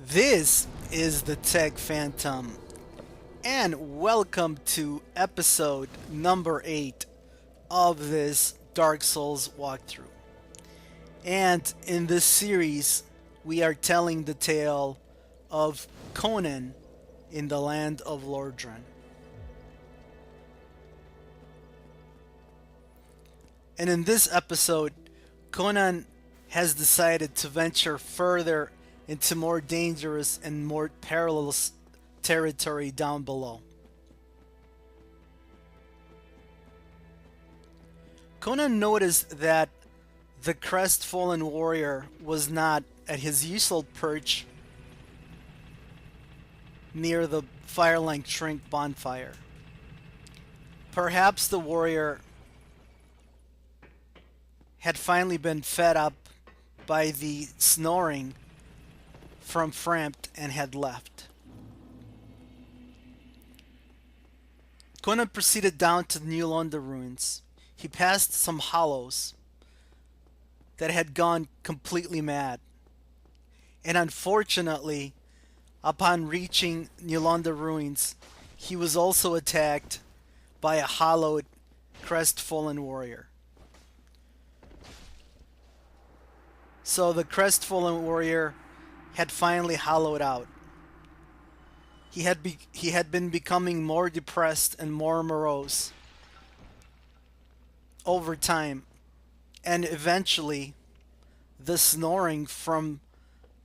This is the Tech Phantom, and welcome to episode number 8 of this Dark Souls walkthrough. And in this series, we are telling the tale of Conan in the land of Lordran. And in this episode, Conan has decided to venture further into more dangerous and more perilous territory down below. Conan noticed that the crestfallen warrior was not at his usual perch near the Firelink Shrink bonfire. Perhaps the warrior had finally been fed up by the snoring from Frampt and had left. Conan proceeded down to the New London ruins. He passed some hollows that had gone completely mad. And unfortunately, upon reaching New London ruins, he was also attacked by a hollowed, crestfallen warrior. So the crestfallen warrior had finally hollowed out. He had been becoming more depressed and more morose over time, and eventually the snoring from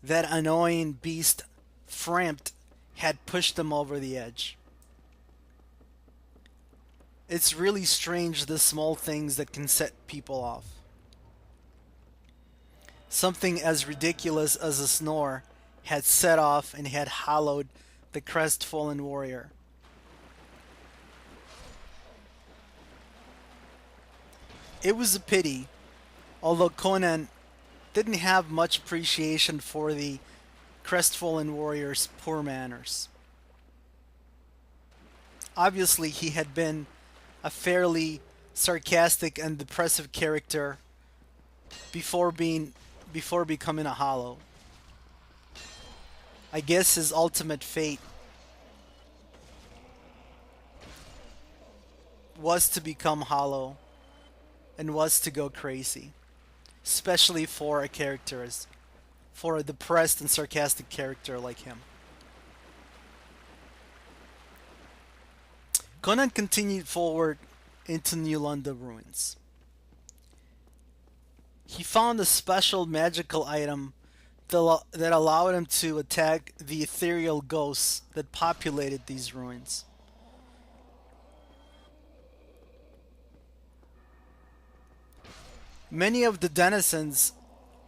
that annoying beast Frampt had pushed him over the edge. It's really strange, the small things that can set people off. Something as ridiculous as a snore had set off and had hollowed the crestfallen warrior. It was a pity, although Conan didn't have much appreciation for the crestfallen warrior's poor manners. Obviously, he had been a fairly sarcastic and depressive character before becoming a hollow. I guess his ultimate fate was to become hollow and was to go crazy, especially for a depressed and sarcastic character like him. Conan continued forward into New London ruins. He found a special magical item that allowed him to attack the ethereal ghosts that populated these ruins. Many of the denizens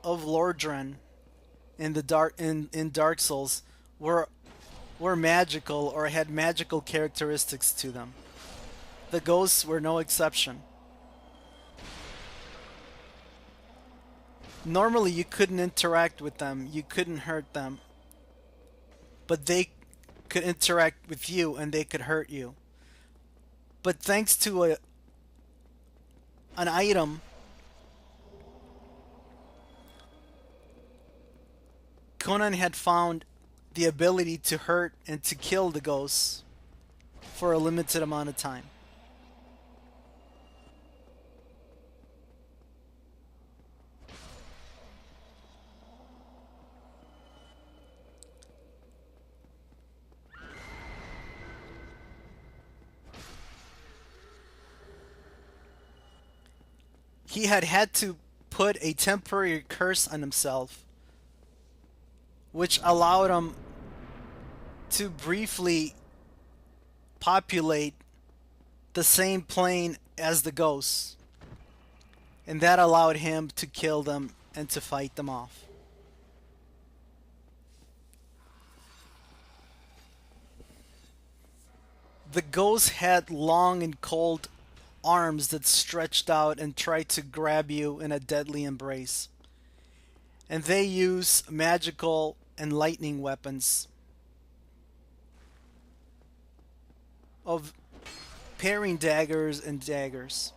of Lordran in Dark Souls were magical or had magical characteristics to them. The ghosts were no exception. Normally you couldn't interact with them, you couldn't hurt them, but they could interact with you and they could hurt you. But thanks to an item, Conan had found the ability to hurt and to kill the ghosts for a limited amount of time. He had to put a temporary curse on himself, which allowed him to briefly populate the same plane as the ghosts. And that allowed him to kill them and to fight them off. The ghosts had long and cold arms that stretched out and tried to grab you in a deadly embrace. And they use magical and lightning weapons of parrying daggers and daggers.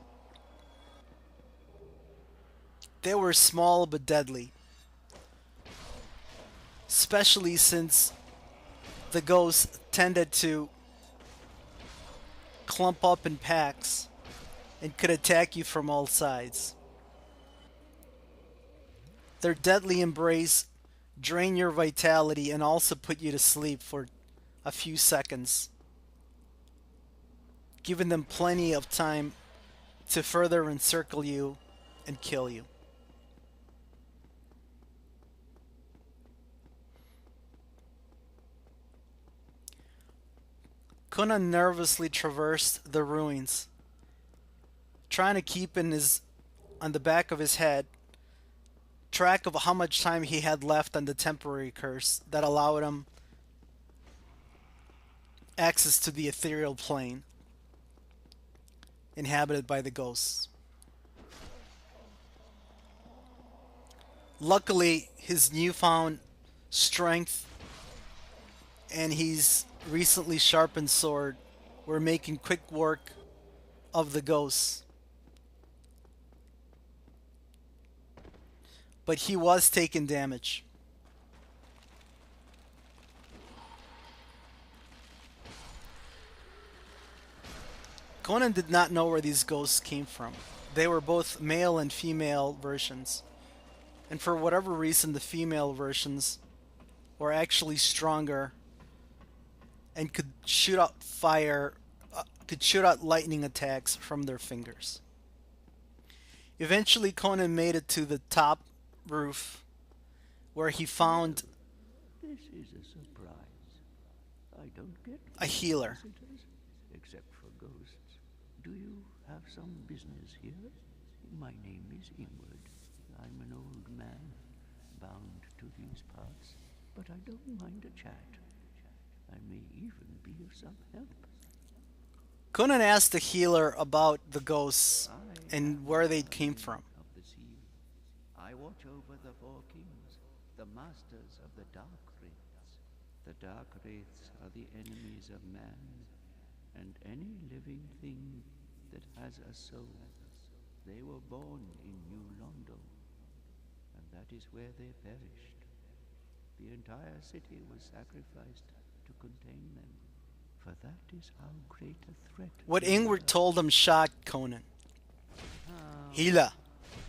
They were small but deadly. especially since the ghosts tended to clump up in packs and could attack you from all sides. Their deadly embrace drain your vitality and also put you to sleep for a few seconds, giving them plenty of time to further encircle you and kill you. Conan nervously traversed the ruins, trying to keep on the back of his head track of how much time he had left on the temporary curse that allowed him access to the ethereal plane inhabited by the ghosts. Luckily, his newfound strength and his recently sharpened sword were making quick work of the ghosts. But he was taking damage. Conan did not know where these ghosts came from. They were both male and female versions. And for whatever reason, the female versions were actually stronger and could shoot out lightning attacks from their fingers. Eventually, Conan made it to the top roof, where he found This is a surprise. I don't get a healer. visitors, except for ghosts. Do you have some business here? My name is Ingrid. I'm an old man, bound to these parts, but I don't mind a chat. I may even be of some help. Conan asked the healer about the ghosts and where they came from. Of the sea. I watch over the four kings, the masters of the dark wraiths. The dark wraiths are the enemies of man, and any living thing that has a soul. They were born in New Londo, and that is where they perished. The entire city was sacrificed to contain them, for that is how great a threat. What Ingrid told him shocked Conan. Healer,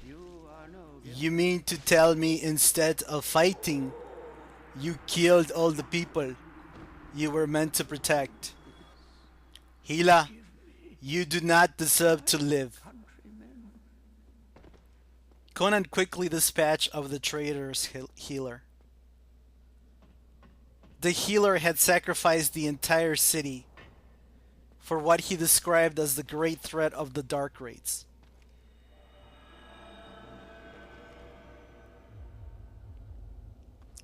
You are no you mean to tell me instead of fighting, you killed all the people you were meant to protect? Healer, you do not deserve to live. countrymen. Conan quickly dispatched of the traitorous healer. The healer had sacrificed the entire city for what he described as the great threat of the Dark Wraiths.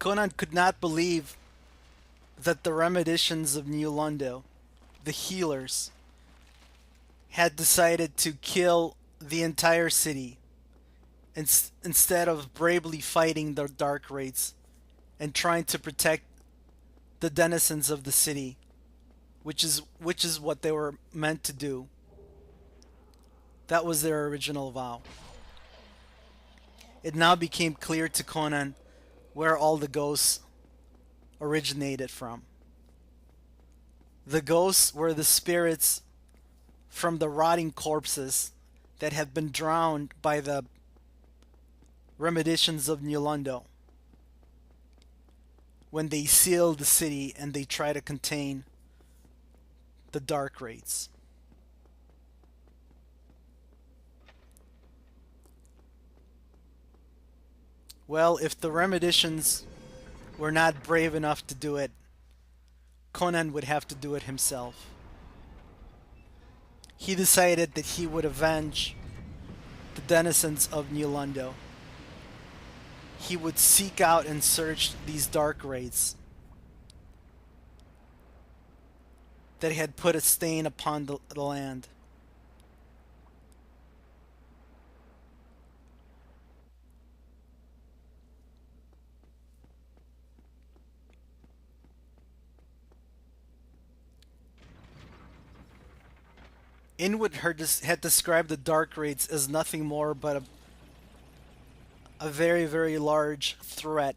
Conan could not believe that the Remedicians of New Londo, the healers, had decided to kill the entire city instead of bravely fighting the Dark Wraiths and trying to protect the denizens of the city, which is what they were meant to do. That was their original vow. It now became clear to Conan where all the ghosts originated from. The ghosts were the spirits from the rotting corpses that had been drowned by the Remedicians of New Londo when they sealed the city and they tried to contain the Dark Wraiths. Well, if the Remedicians were not brave enough to do it, Conan would have to do it himself. He decided that he would avenge the denizens of New Londo. He would seek out and search these Dark Wraiths that had put a stain upon the land. Inwood had described the Dark Wraiths as nothing more but a very, very large threat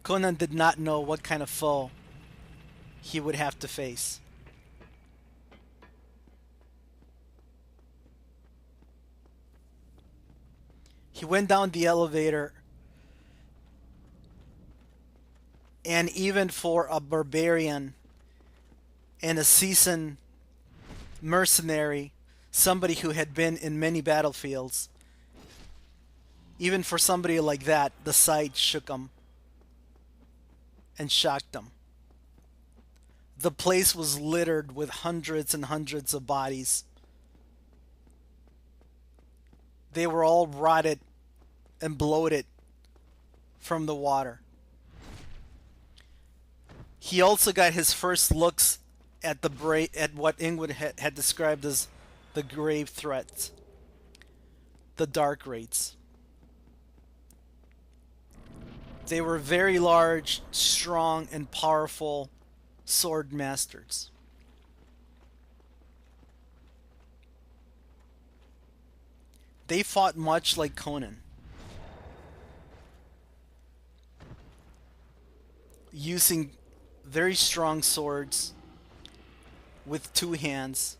Conan did not know what kind of foe he would have to face. He went down the elevator, and even for a barbarian and a seasoned mercenary, somebody who had been in many battlefields, even for somebody like that, the sight shook him and shocked him. The place was littered with hundreds and hundreds of bodies. They were all rotted and bloated from the water. He also got his first looks at at what Ingrid had described as the grave threats, the dark raids. They were very large, strong, and powerful sword masters. They fought much like Conan, using very strong swords with two hands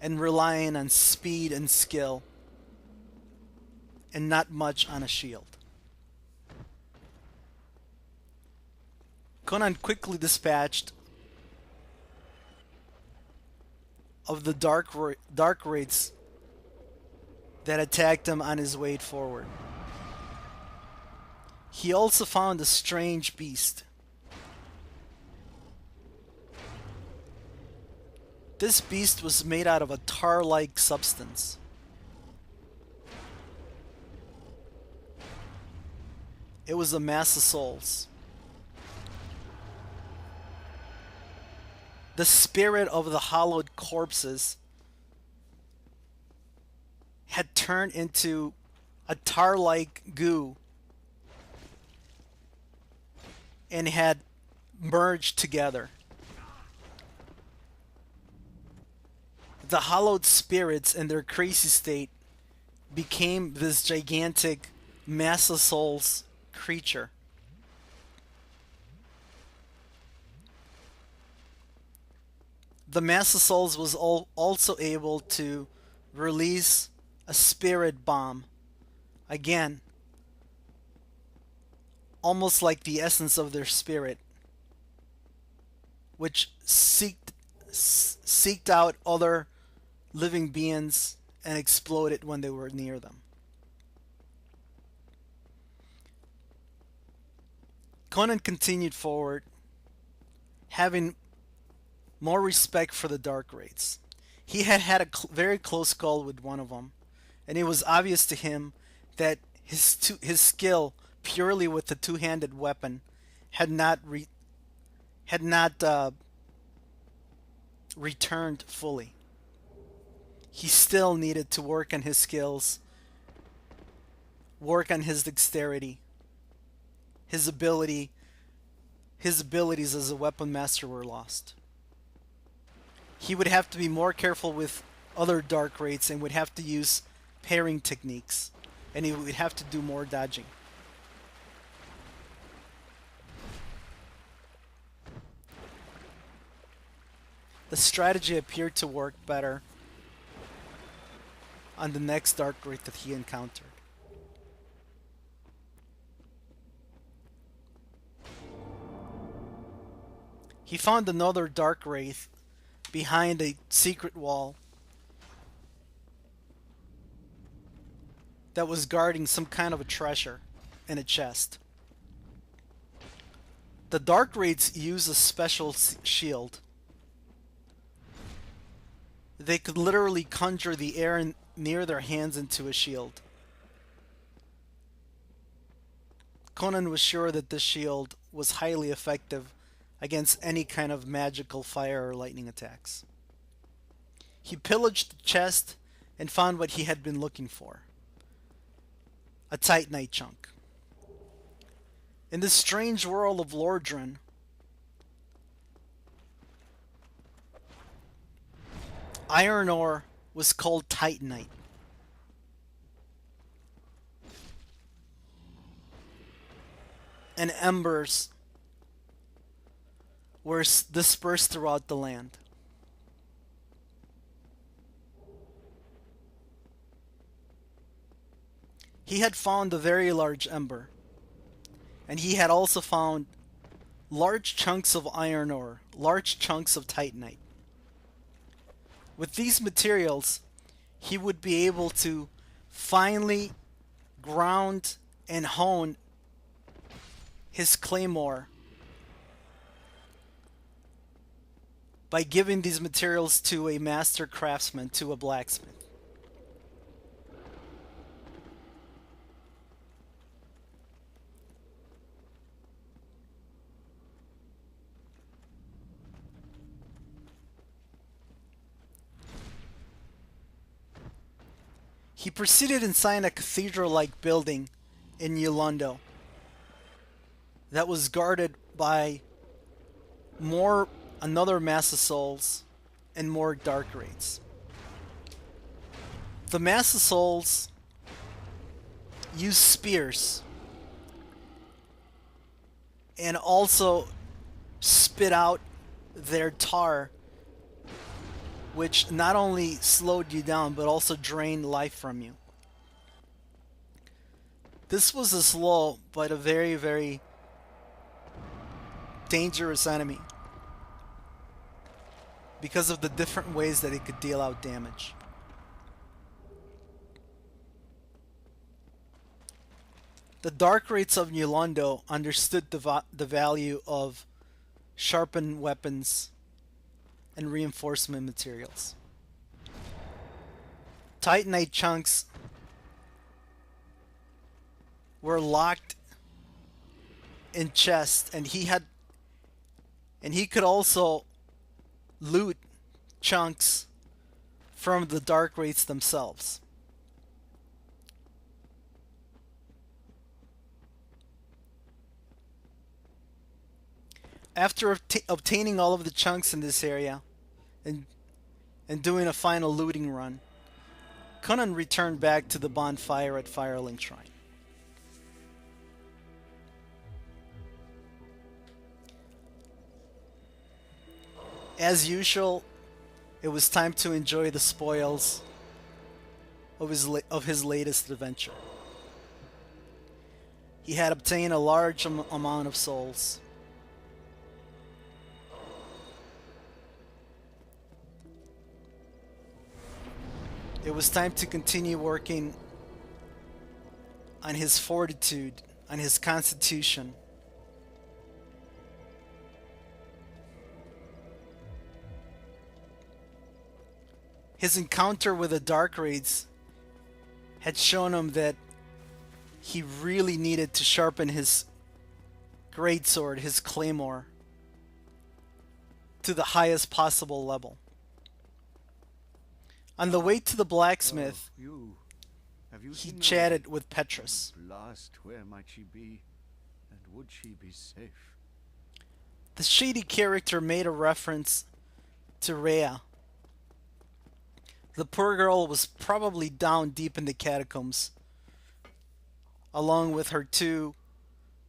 and relying on speed and skill and not much on a shield. Conan quickly dispatched of the dark raids that attacked him on his way forward. He also found a strange beast. This beast was made out of a tar-like substance. It was a mass of souls. The spirit of the hollowed corpses had turned into a tar-like goo and had merged together. The hollowed spirits in their crazy state became this gigantic mass of souls creature. The mass of souls was also able to release a spirit bomb. Again, almost like the essence of their spirit, which seeked out other living beings and exploded when they were near them. Conan continued forward, having more respect for the dark raids. He had had a very close call with one of them, and it was obvious to him that his skill purely with the two-handed weapon had not returned fully. He still needed to work on his skills, work on his dexterity, his abilities as a weapon master were lost. He would have to be more careful with other dark raids and would have to use parrying techniques, and he would have to do more dodging. The strategy appeared to work better on the next dark raid that he encountered. He found another dark wraith behind a secret wall that was guarding some kind of a treasure in a chest. The dark wraiths use a special shield. They could literally conjure the air near their hands into a shield. Conan was sure that this shield was highly effective against any kind of magical fire or lightning attacks. He pillaged the chest and found what he had been looking for: a titanite chunk. In this strange world of Lordran, iron ore was called titanite. and embers were dispersed throughout the land. He had found a very large ember, and he had also found large chunks of iron ore, large chunks of titanite. With these materials, he would be able to finely ground and hone his claymore by giving these materials to a master craftsman, to a blacksmith. He proceeded inside a cathedral-like building in Yolando that was guarded by more another mass of souls and more dark raids. The mass of souls used spears and also spit out their tar, which not only slowed you down but also drained life from you. This was a slow but a very, very dangerous enemy because of the different ways that it could deal out damage. The Dark Rates of Yolando understood the value of sharpened weapons and reinforcement materials. Titanite chunks were locked in chests, and he could also loot chunks from the Dark Rates themselves. After obtaining all of the chunks in this area and doing a final looting run, Conan returned back to the bonfire at Firelink Shrine. As usual, it was time to enjoy the spoils of his latest adventure. He had obtained a large amount of souls. It was time to continue working on his fortitude, on his constitution. His encounter with the Dark Raids had shown him that he really needed to sharpen his greatsword, his claymore, to the highest possible level. On the way to the blacksmith, he chatted with Petrus. Lost, where might she be? And would she be safe? The shady character made a reference to Rhea. The poor girl was probably down deep in the catacombs, along with her two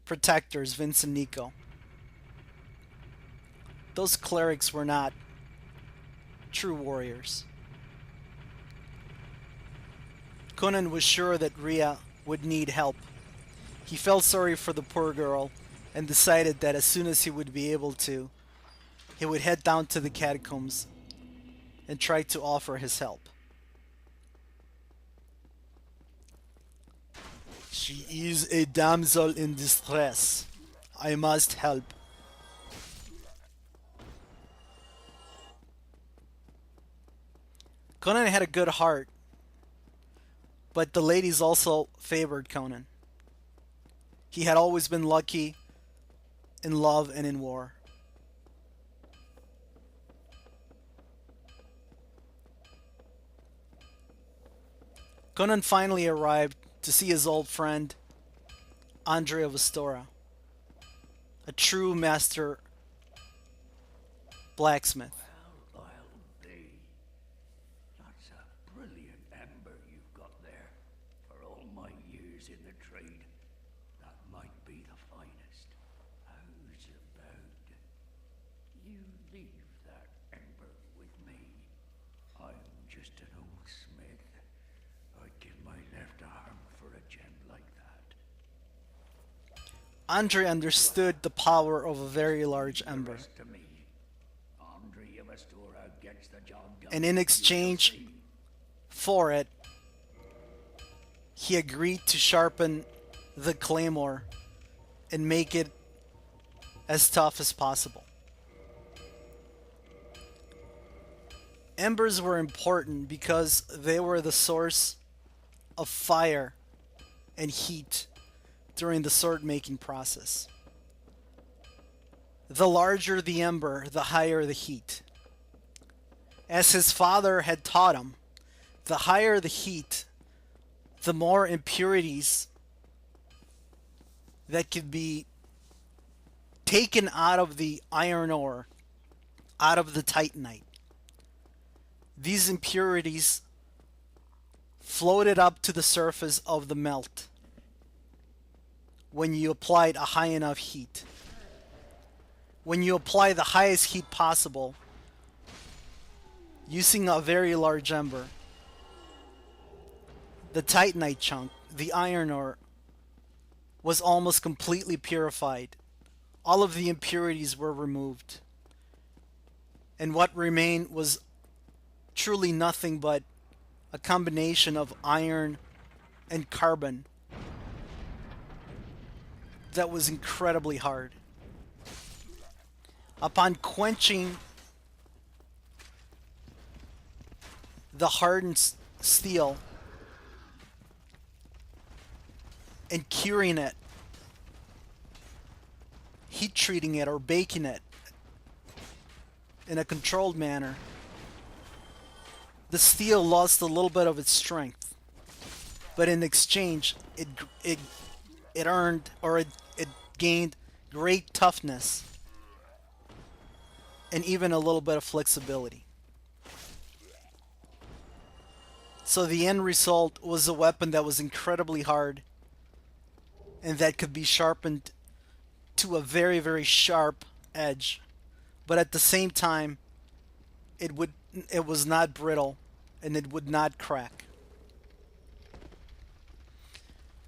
protectors, Vince and Nico. Those clerics were not true warriors. Conan was sure that Rhea would need help. He felt sorry for the poor girl and decided that as soon as he would be able to, he would head down to the catacombs and try to offer his help. She is a damsel in distress. I must help. Conan had a good heart, but the ladies also favored Conan. He had always been lucky in love and in war. Conan finally arrived to see his old friend, Andre of Astora, a true master blacksmith. Well, I'll be. That's a brilliant ember you've got there. For all my years in the trade, that might be the finest. You leave that ember with me. I'm just an old smith. I'd give my left arm for a gem like that. Andre understood the power of a very large The ember, rest to me. Andre of Astora gets the job done. and in You exchange shall see. for it, he agreed to sharpen the claymore and make it as tough as possible. Embers were important because they were the source of fire and heat during the sword making process. The larger the ember, the higher the heat. As his father had taught him, the higher the heat, the more impurities that could be taken out of the iron ore, out of the titanite. These impurities floated up to the surface of the melt when you applied a high enough heat. When you apply the highest heat possible, using a very large ember, the titanite chunk, the iron ore, was almost completely purified. All of the impurities were removed. And what remained was truly nothing but a combination of iron and carbon that was incredibly hard. Upon quenching the hardened steel and curing it, heat treating it or baking it in a controlled manner, the steel lost a little bit of its strength, but in exchange it earned, or it gained great toughness and even a little bit of flexibility. So the end result was a weapon that was incredibly hard and that could be sharpened to a very, very sharp edge, but at the same time it was not brittle and it would not crack.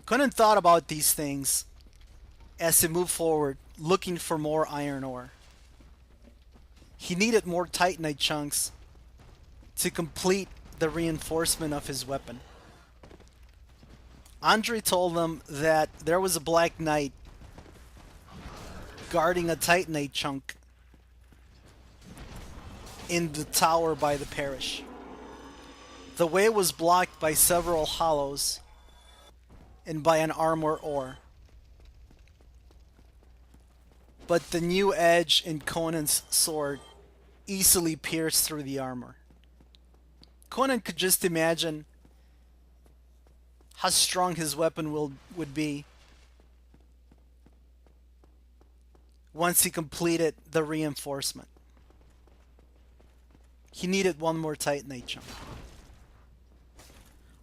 Conan thought about these things as he moved forward, looking for more iron ore. He needed more titanite chunks to complete the reinforcement of his weapon. Andre told them that there was a black knight guarding a titanite chunk in the tower by the parish. The way was blocked by several hollows and by an armor ore. But the new edge in Conan's sword easily pierced through the armor. Conan could just imagine how strong his weapon would be once he completed the reinforcement. He needed one more titanite chunk.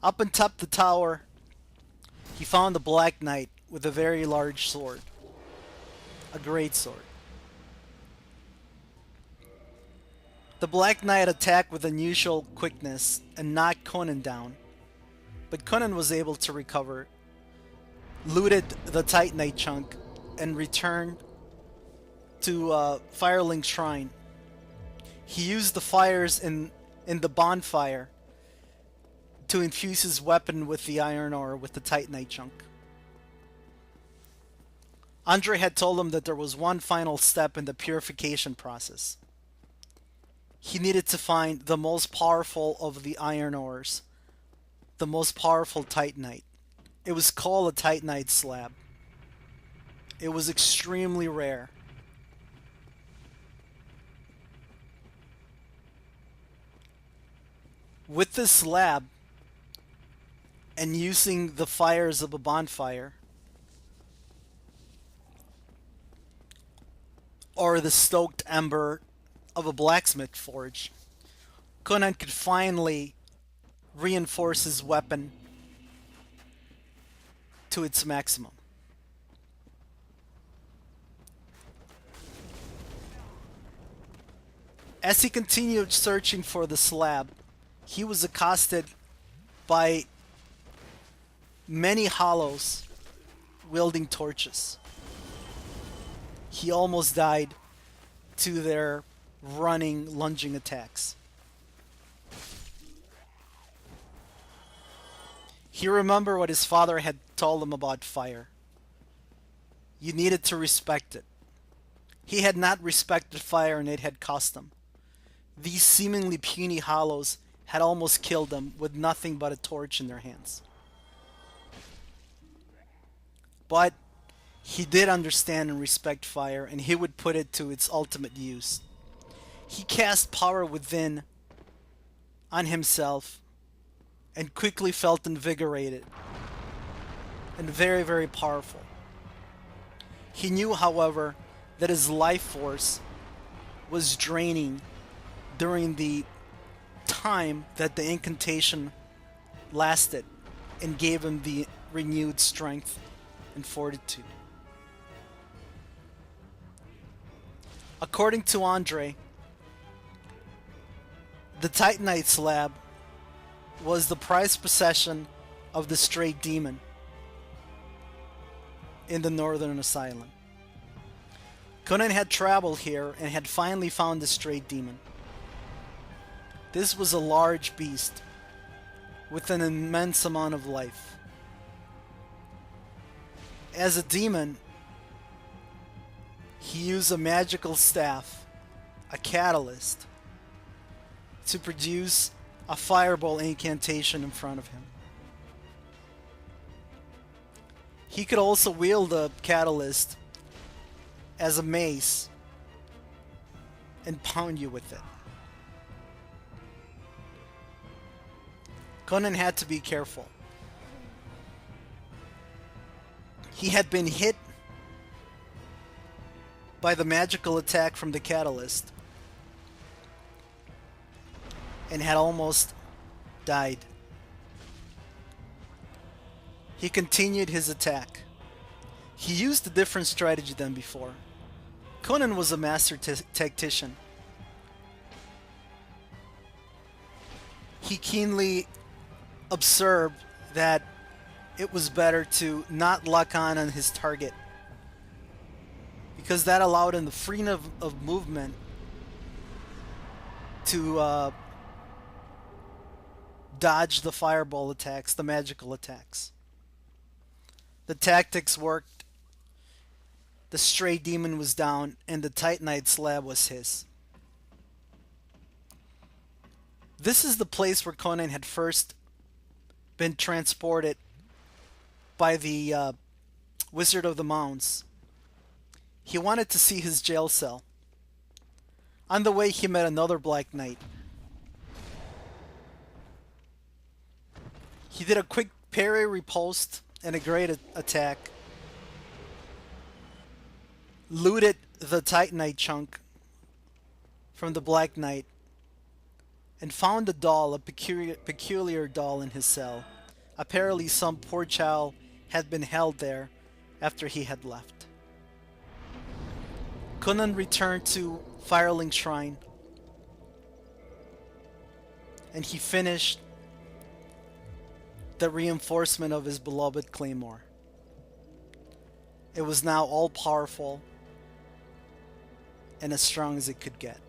Up on top the tower, he found the Black Knight with a very large sword. A great sword. The Black Knight attacked with unusual quickness and knocked Conan down, but Conan was able to recover, looted the Titanite chunk, and returned to Firelink Shrine. He used the fires in the bonfire to infuse his weapon with the iron ore with the Titanite chunk. Andre had told him that there was one final step in the purification process. He needed to find the most powerful of the iron ores, the most powerful titanite. It was called a titanite slab. It was extremely rare. With this slab, and using the fires of a bonfire, or the stoked ember of a blacksmith forge, Conan could finally reinforce his weapon to its maximum. As he continued searching for the slab, he was accosted by many hollows wielding torches. He almost died to their running, lunging attacks. He remembered what his father had told him about fire. You needed to respect it. He had not respected fire, and it had cost him. These seemingly puny hollows had almost killed him with nothing but a torch in their hands. But he did understand and respect fire, and he would put it to its ultimate use. He cast power within on himself and quickly felt invigorated and very, very powerful. He knew, however, that his life force was draining during the time that the incantation lasted, and gave him the renewed strength and fortitude. According to Andre, the Titanite slab was the prized possession of the stray demon in the Northern Asylum. Conan had traveled here and had finally found the stray demon. This was a large beast with an immense amount of life. As a demon, he used a magical staff, a catalyst, to produce a fireball incantation in front of him. He could also wield the catalyst as a mace and pound you with it. Conan had to be careful. He had been hit by the magical attack from the catalyst and had almost died. He continued his attack. He used a different strategy than before. Conan was a master tactician. He keenly observed that it was better to not lock on his target, because that allowed him the freedom of movement to dodge the fireball attacks, the magical attacks. The tactics worked. The stray demon was down, and the Titanite slab was his. This is the place where Conan had first been transported by the Wizard of the Mounds. He wanted to see his jail cell. On the way, he met another Black Knight. He did a quick parry, riposte, and a great attack. Looted the Titanite chunk from the Black Knight and found a doll, a peculiar doll in his cell. Apparently some poor child had been held there after he had left. Conan returned to Firelink Shrine and he finished the reinforcement of his beloved claymore. It was now all powerful and as strong as it could get.